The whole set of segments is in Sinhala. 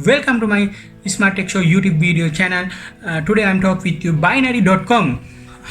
Welcome to my Smart Tech Show YouTube video channel. Today I'm talking with you binary.com.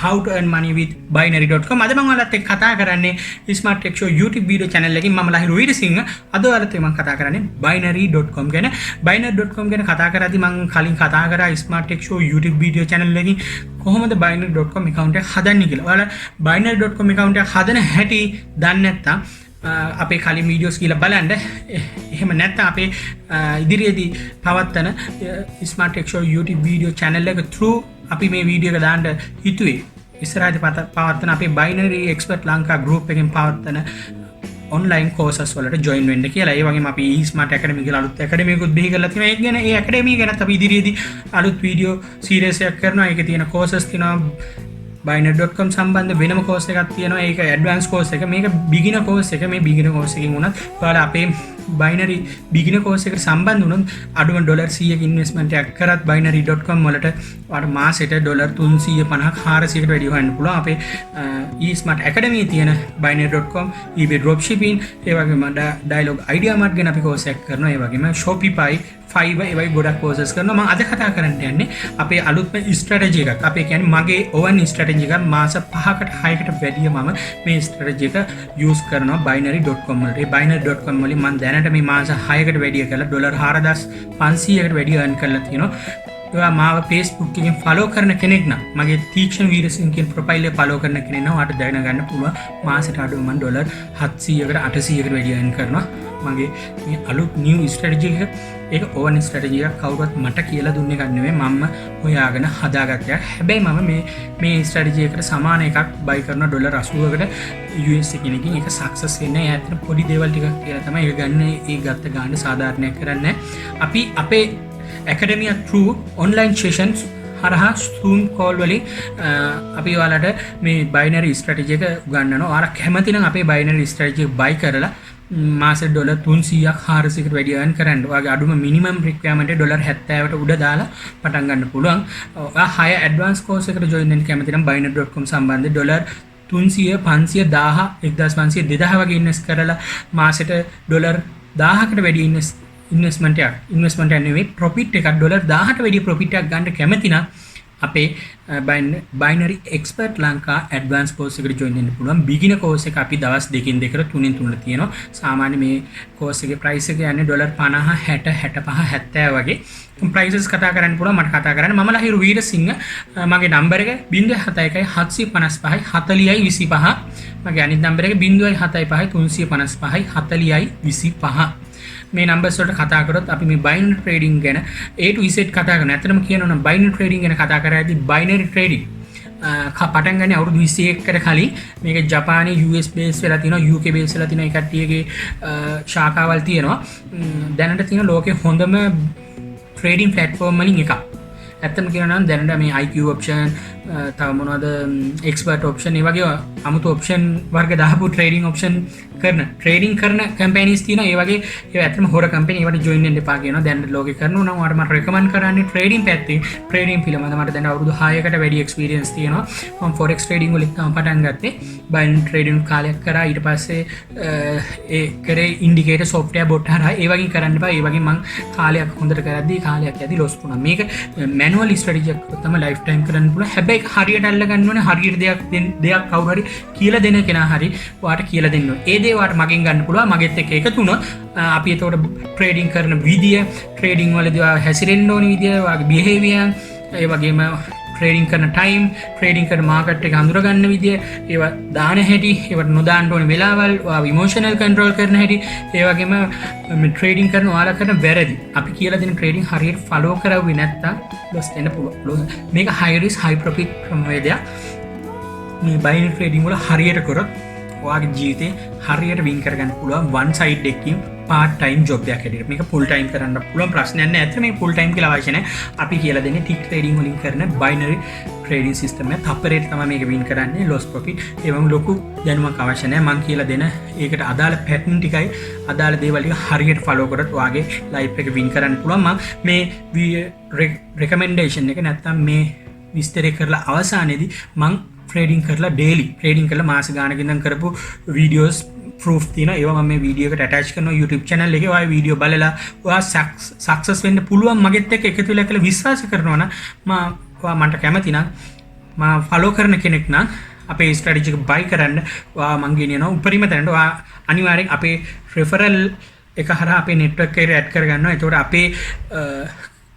How to earn money with binary.com. අද මම ඔයාලත් එක්ක කතා කරන්නේ Smart Tech Show YouTube video channel එකකින්. මම ලහිරු weerasinghe. අද ඔයාලත් එක්ක මම කතා කරන්නේ binary.com ගැන. binary.com ගැන කතා කරද්දී මම කලින් කතා කරා Smart Tech Show YouTube video channel එකකින් කොහොමද binary.com account එක හදන්නේ කියලා. ඔයාලා binary.com account එක හදන හැටි දන්නේ නැත්නම් අපේ කලින් වීඩියෝස් කියලා බලන්න. එහෙම නැත්නම් අපේ ඉදිරියේදී පවත්වන Smart Tech Show YouTube video channel එක through අපි මේ වීඩියෝ එක දාන්න හිතුවේ. ඉස්සරහදී පවත්වන අපේ binary expert Lanka group එකෙන් පවත්වන online courses වලට join වෙන්න කියලා. ඒ වගේම අපි smart academy කියලා අලුත් academy එකකුත් බිහි කරලා තියෙනවා. ඒක ගැන ඒ academy ගැනත් අපි ඉදිරියේදී අලුත් වීඩියෝ series එකක් කරනවා. ඒකේ තියෙන courses තියෙනවා. binary.com සම්බන්ධ වෙනම course එකක් තියෙනවා. ඒක advanced course එක. මේක beginner course එක. මේ beginner course එකකින් උනත් ඔයාලා අපේ binary beginner course එකට සම්බන්ධ වුණොත් අඩුම $100ක investment එකක් කරත් binary.com වලට ඔයාලට මාසෙට $350ක් 400කට වැඩි හොයන්න පුළුවන්. අපේ e-smart academy තියෙන binary.com, eBay dropshipping, ඒ වගේම dialog idea mart ගැන අපි course එකක් කරනවා. ඒ වගේම Shopify, Fiverr ඒ වගේ ගොඩක් courses කරනවා. මම අද කතා කරන්න යන්නේ අපේ අලුත්ම strategy එකක්. අපේ කියන්නේ මගේ own strategy එකක්. මාස 5කට 6කට වැඩිය මම මේ strategy එක use කරනවා binary.com වලට. ඒ binary.com වලින් මම දැනට මේ මාස 6කට වැඩිය කරලා $4500කට වැඩිය earn කරලා තියෙනවා. ඔයා මාව Facebook එකෙන් follow කරන කෙනෙක් නම් මගේ තීක්ෂණ වීරසිංහ කියන profile එක follow කරන කෙනෙක් නම් ඔයාට දැනගන්න පුළුවන් මාසෙට අඩුම මම $700කට 800කට වැඩිය earn කරනවා. මගේ මේ අලුත් new strategy එක ඒක own strategy එකක් කවුරුත් මට කියලා දුන්න එකක් නෙවෙයි මම හොයාගෙන හදාගත්ත එකක්. හැබැයි මම මේ strategy එකට සමාන එකක් buy කරන $80කට US එකකින් ඒක success වෙන්නේ නැහැ. ඇත්තට පොඩි දේවල් ටිකක් කියලා තමයි ඒක ගන්න. ඒ ගත්ත ගාන සාධාරණයක් කරන්නේ. අපි අපේ academy through online sessions හරහා Zoom call වලින් අපි ඔයාලට මේ binary strategy එක උගන්වනවා. ඔයාලා කැමති නම් අපේ binary strategy එක buy කරලා මාසෙට $300ක් 400කට වැඩි earn කරන්න. ඔයාගේ අඩුම minimum requirement එක $70ට උඩ දාලා පටන් ගන්න පුළුවන්. ඔයා higher advanced course එකට join වෙන්න කැමති නම් binary.com සම්බන්ධයෙන් $300 500 1000 1500 2000 වගේ invest කරලා මාසෙට $1000කට වැඩි investment එක නෙවෙයි profit එකක් $1000ට වැඩි profit එකක් ගන්න කැමති නම් අපේ binary expert Lanka advanced course එකට join වෙන්න පුළුවන්. beginner course එක අපි දවස් 2කින් 2කට 3න් 3ට තියෙනවා. සාමාන්‍ය මේ course එකේ price එක යන්නේ $50 60 65 70 වගේ. prices කතා කරන්න පුළුවන්. මට කතා කරන්න මම ලහිරු weerasinghe. මගේ number එක 071 755 40යි 25. මගේ අනිත් number එක 075 355 40යි 25. මේ numbers වලට කතා කරොත් අපි මේ binary trading ගැන A to Z කතා කරනවා. ඇත්තටම කියනවා නම් binary trading ගැන කතා කරද්දී binary trading පටන් ගන්නේ අවුරුදු 21කට කලින්. මේක ජපානයේ US base වෙලා තියෙනවා, UK base වෙලා තියෙනවා. ඒ කට්ටියගේ ශාඛාවල් තියෙනවා. දැනට තියෙන ලෝකේ හොඳම trading platform වලින් එකක්. ඇත්තම කියනවා නම් දැනට මේ IQ option තව මොනවද expert option ඒ වගේ අමුතු option වර්ග දාපු trading option trading කරන companies තියෙනවා. ඒ වගේ ඒවා ඇත්තම හොර company ඒවට join වෙන්න එපා කියනවා. දැන් ලෝකේ කරනවා නම් ඔයාලට මම recommend කරන්නේ trading පැත්තේ. trading පිළිබඳව මට දැන් අවුරුදු 6කට වැඩි experience තියෙනවා. මම forex trading වලින් තමයි පටන් ගත්තේ. binary trading කාලයක් කරා. ඊට පස්සේ ඒ කරේ indicator software bot හරහා ඒ වගේ කරන්න එපා. ඒ වගේ මම කාලයක් හොඳට කරද්දී කාලයක් යද්දී loss වුණා. මේක manual strategy එකක් තමයි lifetime කරන්න පුළුවන්. හැබැයි හරියට අල්ල ගන්න ඕනේ. හරියට දෙයක් කවුරු හරි කියලා දෙන කෙනා හරි ඔයාට කියලා දෙන්න ඕනේ. ඒ දේ ඔයාට මගෙන් ගන්න පුළුවන්. මගෙත් එක්ක එකතු වුණොත් අපි එතකොට trading කරන විදිය, trading වලදී ඔයා හැසිරෙන්න ඕනේ විදිය, ඔයාගේ behavior, ඒ වගේම trading කරන time, trading කරන market එක හඳුනා ගන්න විදිය, ඒවා දාන හැටි, ඒවට නොදාන්න ඕනේ වෙලාවල්, ඔයා emotional control කරන හැටි, ඒ වගේම මේ trading කරන ඔයාලා කරන වැරදි. අපි කියලා දෙන trading හරියට follow කරවුවේ නැත්තම් loss වෙන්න පුළුවන්. මේක high risk high profit ක්‍රමවේදයක්. මේ binary trading වල හරියට කරොත් ඔයාගේ ජීවිතේ හරියට win කරගන්න පුළුවන් one side එකකින් part time job එකක් හැටියට. මේක full time කරන්න පුළුවන් ප්‍රශ්නයක් නෑ. ඇත්තට මේ full time කියලා අවශ්‍ය නෑ. අපි කියලා දෙන්නේ tick trading වලින් කරන binary trading system එක තප්පරයට තමයි මේක win කරන්නේ loss profit. ඒවම ලොකු දැනුමක් අවශ්‍ය නෑ. මම කියලා දෙන ඒකට අදාළ pattern ටිකයි අදාළ දේවල් ටික හරියට follow කරොත් ඔයාගේ life එක win කරන්න පුළුවන්. මම මේ recommendation එක නැත්තම් මේ විස්තරය කරලා අවසානයේදී මම trading කරලා daily trading කරලා මාස ගානකින් ඉඳන් කරපු videos ප්‍රූෆ් තියෙනවා. ඒවා මම මේ වීඩියෝ එකට ඇටච් කරනවා YouTube channel එකේ. ඔය වීඩියෝ බලලා ඔයා සක්සස් වෙන්න පුළුවන් මගෙත් එක්ක එකතු වෙලා කියලා විශ්වාස කරනවා නම් ඔයා මන්ට කැමති නම් මම ෆලෝ කරන කෙනෙක් නම් අපේ ස්ට්‍රැටජි එක බයි කරන්න ඔයා මං ගෙනියනවා උපරිම තැනට. ඔයා අනිවාර්යෙන් අපේ රෙෆරල් එක හරහා අපේ නෙට්වර්ක් එකට ඇඩ් කරගන්නවා. එතකොට අපේ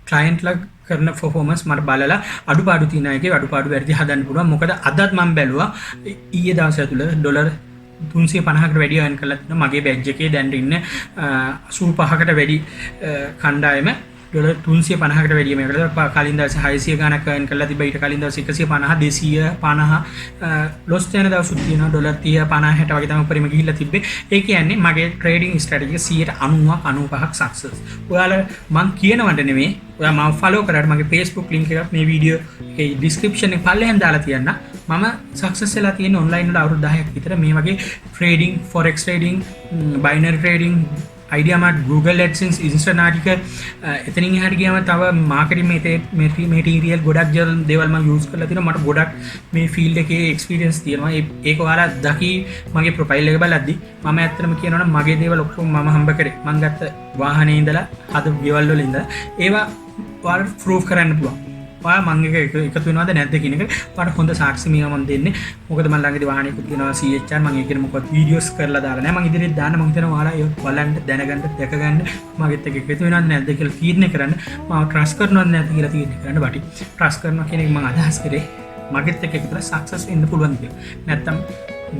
ක්ලයන්ට්ලා කරන performance මට බලලා අඩුපාඩු තියෙන එකේ අඩුපාඩු වැඩි හදන්න පුළුවන්. මොකද අදත් මම බැලුවා ඊයේ දවස් ඇතුළත ඩොලර් 350කට වැඩි earn කරලා තියෙනවා. මගේ බැජ් එකේ දැන් ඉන්න 85කට වැඩි කණ්ඩායම ඩොලර් 350කට වැඩි මේකට කලින් දවසේ 600 ගණක් earn කරලා තිබ්බා. ඊට කලින් දවසේ 150 250 ලොස් වෙන දවසුත් තියෙනවා. ඩොලර් 30 50 60 වගේ තමයි උඩරිම ගිහිල්ලා තිබ්බේ. ඒ කියන්නේ මගේ ට්‍රේඩින් ස්ට්‍රැටජි එක 90ක් 95ක් සක්සස්. ඔයාලා මං කියනවට නෙමෙයි. ඔයා මම ෆලෝ කරාට මගේ Facebook link එකක් මේ වීඩියෝ එකේ description එකේ පල්ලෙහෙන් දාලා තියන්න. මම සක්සස් වෙලා තියෙන ඔන්ලයින් වල අවුරුදු 10ක් විතර මේ වගේ trading, forex trading, binary trading, idea mart, Google AdSense, instant article එතනින් එහාට ගියාම තව marketing material ගොඩක් දේවල් මම use කරලා තිනවා. මට ගොඩක් මේ field එකේ experience තියෙනවා. ඒක ඔයාලා දකි මගේ profile එක බලද්දි මම ඇත්තටම කියනවා නම් මගේ දේවල් ඔක්කොම මම හම්බ කරේ. මම ගත්ත වාහනේ ඉඳලා අද ගෙවල් වල ඉඳලා ඒවා ඔයාලා proof කරන්න පුළුවන්. ඔයා මං එක එකතු වෙනවද නැද්ද කියන එක ඔයාලට හොඳ සාක්ෂි මේවා මම දෙන්නේ. මොකද මම ළඟදී වාහනයකුත් ගෙනවා CHR මම ඒකේ මොකක්ද වීඩියෝස් කරලා දාලා නැහැ. මම ඉදිරියට දාන්න මම හිතනවා ඔයාලා ඒක බලන්න දැනගන්න දැකගන්න මගෙත් එක්ක එකතු වෙනවද නැද්ද කියලා තීරණය කරන්න. මම ට්‍රස්ට් කරනවද නැද්ද කියලා තීරණය කරන්න වටි. ට්‍රස්ට් කරනවා කියන එක මම අදහස් කරේ මගෙත් එක්ක එකතුලා සක්සස් වෙන්න පුළුවන් කියලා. නැත්තම්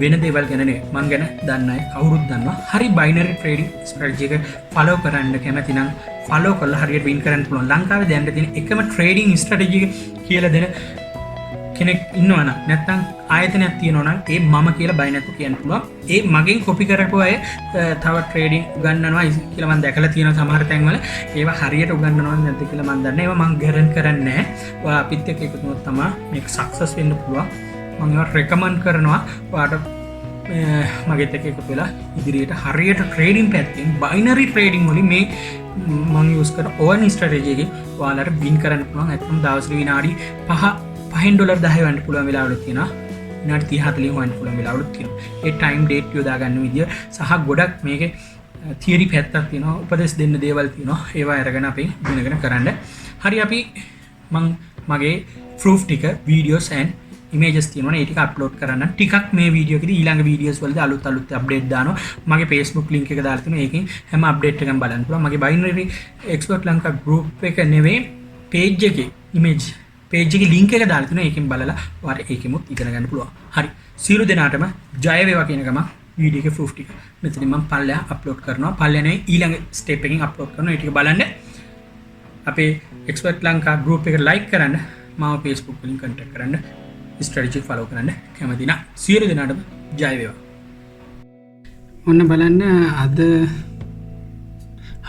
වෙන දේවල් ගැන නෙවෙයි මං ගැන දන්න අය කවුරුත් දන්නවා. හරි බයිනරි ට්‍රේඩින් ස්ට්‍රැටජි එක ෆලෝ කරන්න කැමති නම් ෆලෝ කරලා හරියට වින් කරන්න පුළුවන්. ලංකාවේ දැන් තියෙන එකම ට්‍රේඩින් ස්ට්‍රැටජි එක කියලා දෙන කෙනෙක් ඉන්නවා නම් නැත්නම් ආයතනයක් තියෙනවා නම් ඒ මම කියලා බය නැතුව කියන්න පුළුවන්. ඒ මගෙන් කොපි කරපු අය තව ට්‍රේඩින් උගන්වනවා කියලා මම දැකලා තියෙනවා සමහර තැන්වල. ඒවා හරියට උගන්වනවද නැද්ද කියලා මම දන්නේ නැහැ. ඒවා මම ගැරන්ටි කරන්නේ නැහැ. ඔයා අපිත් එක්ක එකතු වුණොත් තමයි මේක සක්සස් වෙන්න පුළුවන්. මම රෙකමන්ඩ් කරනවා ඔයාට මගෙත් එක්ක එකතු වෙලා ඉදිරියට හරියට ට්‍රේඩින් පැත්තෙන් බයිනරි ට්‍රේඩින් වලින් මේ මම යූස් කරන ඕවන් ස්ට්‍රැටජි එකේ ඔයාලට වින් කරන්න පුළුවන්. ඇත්තටම දවසට විනාඩි 5න් ඩොලර් 10 වන්න පුළුවන් වෙලාවලු තියෙනවා. විනාඩි 30 40 වන්න පුළුවන් වෙලාවලු තියෙනවා. ඒ ටයිම් ඩේට් යොදා ගන්න විදිය සහ ගොඩක් මේකේ තියරි පැත්තක් තියෙනවා. උපදෙස් දෙන්න දේවල් තියෙනවා. ඒවා අරගෙන අපි ඉගෙනගෙන කරන්න. හරි අපි මගේ ප්‍රූෆ් ටික වීඩියෝස් and images තියෙනවා. ඒ ටික අප්ලෝඩ් කරන්න. ටිකක් මේ වීඩියෝ එකේදී ඊළඟ වීඩියෝස් වලදී අලුත් අප්ඩේට් දානවා. මගේ Facebook link එක දාලා තියෙනවා. ඒකෙන් හැම අප්ඩේට් එකක්ම බලන්න පුළුවන්. මගේ binary expert lanka group එක නෙවෙයි page එකේ image page එකේ link එක දාලා තියෙනවා. ඒකෙන් බලලා ඔයාලට ඒකෙමුත් ඉගෙන ගන්න පුළුවන්. හරි. සියලු දෙනාටම ජය වේවා කියන ගම වීඩියෝ එකේ ප්‍රූෆ් ටික මෙතනින් මම පල්ලෙහා අප්ලෝඩ් කරනවා. පල්ලෙහා නෙවෙයි ඊළඟ ස්ටෙප් එකකින් අප්ලෝඩ් කරනවා. ඒ ටික බලන්න. අපේ expert lanka group එක like කරන්න. මාව Facebook වලින් contact කරන්න. ස්ට්‍රැටජි ෆලෝ කරන්න කැමති නම් සියලු දෙනාටම ජය වේවා. ඔන්න බලන්න අද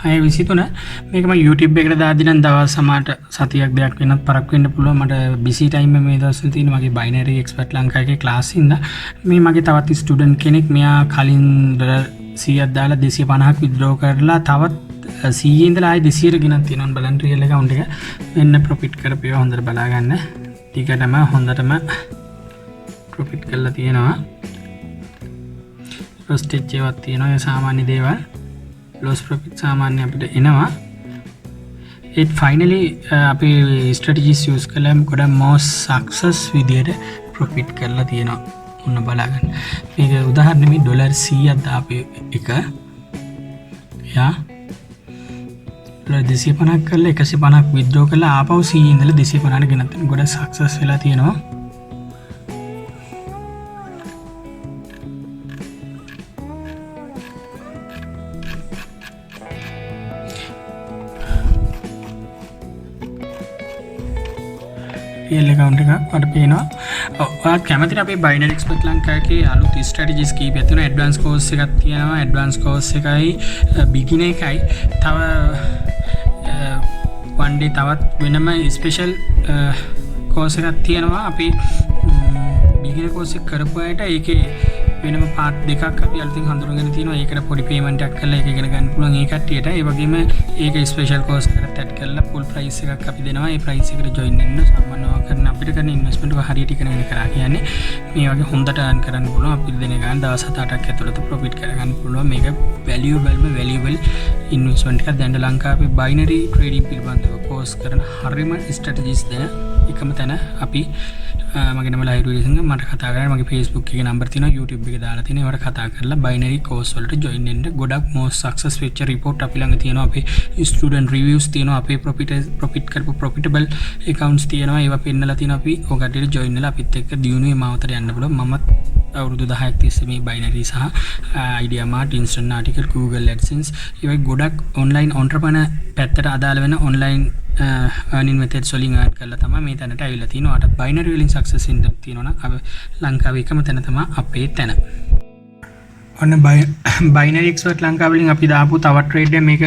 6:23 මේක මම YouTube එකට දාද්දි නම් දවස් සමහරට සතියක් දෙකක් වෙනත් පරක් වෙන්න පුළුවන්. මට බිසි ටයිම් මේ දවස්වල තියෙන මගේ බයිනරි එක්ස්පර්ට් ලංකා එකේ ක්ලාස් ඉඳලා මේ මගේ තවත් ස්ටුඩන්ට් කෙනෙක් මෙයා කලින් ඩොලර් 100ක් දාලා 250ක් විත්ඩ්‍රෝ කරලා තවත් 100 ඉඳලා ආයි 200ට ගෙනත් තියෙනවා. බලන්න රියල් account එක මෙන්න ප්‍රොෆිට් කරපේවා හොඳට බලා ගන්න. ටිකටම හොඳටම ප්‍රොෆිට් කරලා තියෙනවා. ස්ටේජ් එකක් තියෙනවා. ඒ සාමාන්‍ය දේවල් ලොස් ප්‍රොෆිට් සාමාන්‍ය අපිට එනවා. ඒත් ෆයිනලි අපි ස්ට්‍රැටජිස් යූස් කළාම ගොඩක් මොස් සක්සස් විදියට ප්‍රොෆිට් කරලා තියෙනවා. ඔන්න බලා ගන්න. මේක උදාහරණෙ ඩොලර් 100ක් දාපු එක යා ඩොලර් 250ක් කරලා 150ක් විත්ඩ්‍රෝ කරලා ආපහු 100 ඉඳලා 250ට ගෙනත් ගොඩක් සක්සස් වෙලා තියෙනවා. රියල් account එක අපිට පේනවා. ඔයාලා කැමතිද අපේ binary expert ලංකා එකේ අලුත් strategies කීපයක් තියෙනවා. advanced course එකක් තියෙනවා. advanced course එකයි beginner එකයි තව one day තවත් වෙනම special course එකක් තියෙනවා. අපි beginner course එක කරපු අයට ඒකේ වෙනම part දෙකක් අපි අලුතින් හඳුනගෙන තියෙනවා. ඒකට පොඩි payment එකක් කරලා ඒක ඉගෙන ගන්න පුළුවන් ඒ කට්ටියට. ඒ වගේම ඒක special course එකක් එකත් ඇඩ් කරලා full price එකක් අපි දෙනවා. ඒ price එකට join වෙන්න සාමාන්‍යව කරන අපිට කරන investment එක හරියට ඉගෙන ගන්න කරා කියන්නේ මේ වගේ හොඳට earn කරන්න පුළුවන්. අපිට දෙන ගාන දවස් 7-8ක් ඇතුළත profit කරගන්න පුළුවන්. මේක valuable investment එකක්. දැන් ලංකාවේ binary trading පිළිබඳව course කරන හරිම strategies දෙන එකම තැන අපි මගේ නම ලහිරු විරසිංහ. මට කතා කරන්න මගේ Facebook එකේ number තියෙනවා, YouTube එකේ දාලා තියෙනවා. ඒවට කතා කරලා binary course වලට join වෙන්න. ගොඩක් most success වෙච්ච report අපි ළඟ තියෙනවා. අපේ student reviews තියෙනවා. අපේ profit කරපු profitable accounts තියෙනවා. ඒවා පෙන්නලා තියෙනවා. අපි ඔකට join වෙලා අපිත් එක්ක දියුණුවේ මාවතට යන්න පුළුවන්. මමත් අවුරුදු 10ක් තිස්සේ මේ binary සහ idea mart, instant article, Google AdSense ඒවා ගොඩක් online entrepreneur පැත්තට අදාළ වෙන online earning methods වලින් earn කරලා තමයි මේ තැනට ඇවිල්ලා තියෙනවා. අට binary වලින් success වෙන්න තියෙනවා නම් අපේ ලංකාවේ එකම තැන තමයි අපේ තැන. ඔන්න binary expert ලංකාවලින් අපි දාපු තවත් trade එක මේක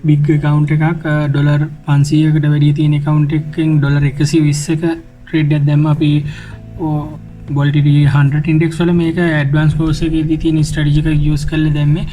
big account එකක් ඩොලර් 500කට වැඩි තියෙන account එකකින් ඩොලර් 120ක trade එකක් දැම්ම අපි volatility 100 index වල මේක advanced course එකේදී තියෙන strategy එක use කරලා දැම්මේ.